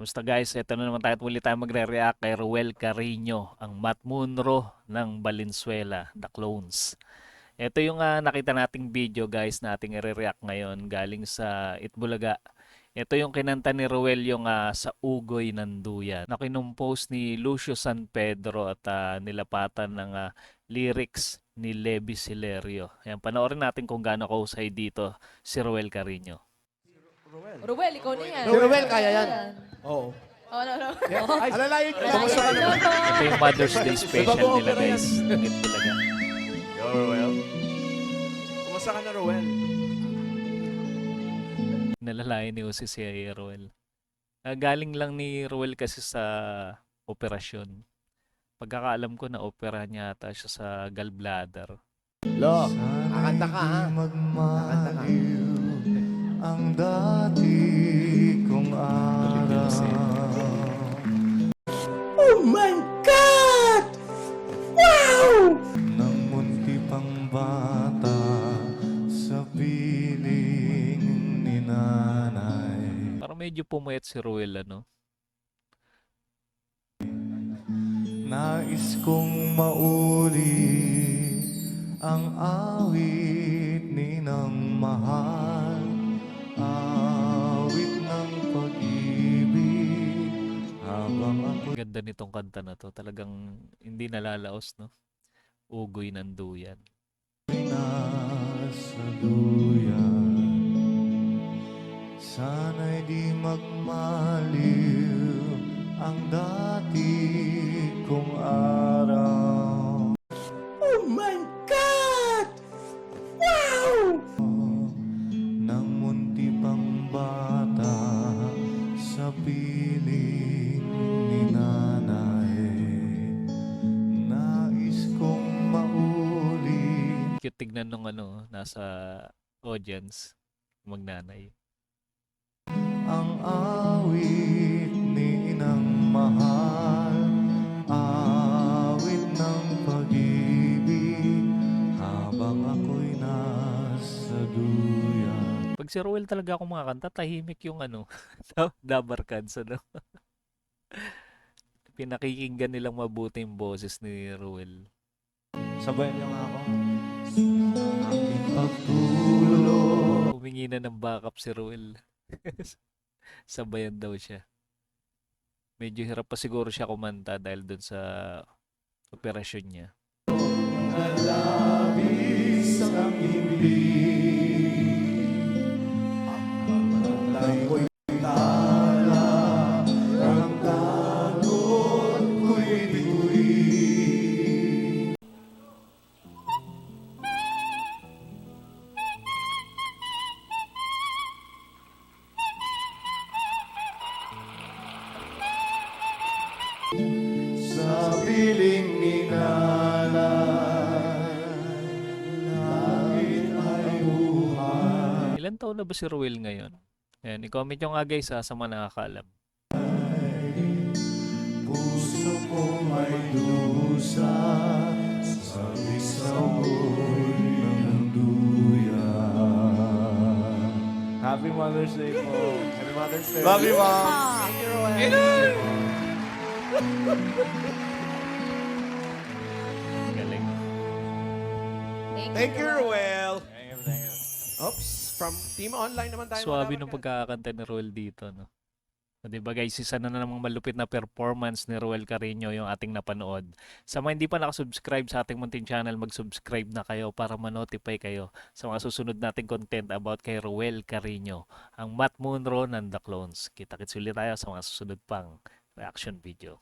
Kumusta guys? Ito na naman tayo at muli tayo magre-react kay Ruel Carino, ang Matt Munro ng Valenzuela, The Clones. Ito yung nakita nating video guys na ating i-react ngayon galing sa Itbulaga. Ito yung kinanta ni Ruel yung sa Ugoy ng Duyan na kinumpose ni Lucio San Pedro at nilapatan ng lyrics ni Levi Silerio. Ayan, panoorin natin kung gaano kahusay dito si Ruel Carino. Ruel, ikaw na yan. Si Ruel, kaya yan. Oo. Oh, no. Ay, alalayan ko. Kumusta ka naman? Ito yung Mother's Day special nila guys ng Itbulaga. Yo, Ruel. Kumusta ka na, Ruel? Nalalayan ni Jose si Ruel. Galing lang ni Ruel kasi sa operasyon. Pagkakaalam ko na opera niya ata siya sa gallbladder. Lo, kakanta ka, ha? Kakanta ka. Ang dati kong araw. Oh my God! Wow! Nang munti pang bata sa piling ni nanay. Parang medyo pumayat si Ruel ano. Nais kong mauli ang awit ni ng mahal. Awit ng pag-ibig habang ako Ganda nitong kanta na to. Talagang hindi nalalaos no. Ugoy ng Duyan. nasa duyan. Sana'y di magmaliw ang dati kong araw. Oh my God! Wow! Nang munti pang bata sa piling ni nanay. Nais kong mauli. Cute tignan nung ano, nasa audience, magnanay. Ang awit ni inang mahal, awit ng pag-ibig, habang ako'y nasa duyan. Pag si Ruel talaga akong mga kanta, tahimik yung ano, dabarkads ano. Pinakikinggan nilang mabuti yung boses ni Ruel. Sabayan niyo nga ako. Aking pagtulog. Humingi na ng backup si Ruel. Sabayan daw siya. Medyo hirap pa siguro siya kumanta dahil dun sa operasyon niya. Labis ang ibig. Ang matay ko'y tala. Ang tanod ko'y bituin. Sa piling ni nanay, langit ay buhay. Ilan taon na ba si Ruel ngayon? Ayan, i-comment nyo nga guys sa mga nakakaalam. Puso ko may dusa sa bisawoy ng duyan. Happy Mother's Day po. Happy Mother's Day. Love you, Mom. Thank you, Ruel. Galing. Thank you, Ruel. Thank you. Oops. From Team Online naman tayo. Suwabe malapit nung ka. pagkakanta ni Ruel dito, no? O, diba guys, isa na namang malupit na performance ni Ruel Carino yung ating napanood. Sa mga hindi pa nakasubscribe sa ating munting channel, mag-subscribe na kayo para ma-notify kayo sa mga susunod nating content about kay Ruel Carino, ang Matt Munro ng The Clones. Kita-kits ulit tayo sa mga susunod pang reaction video.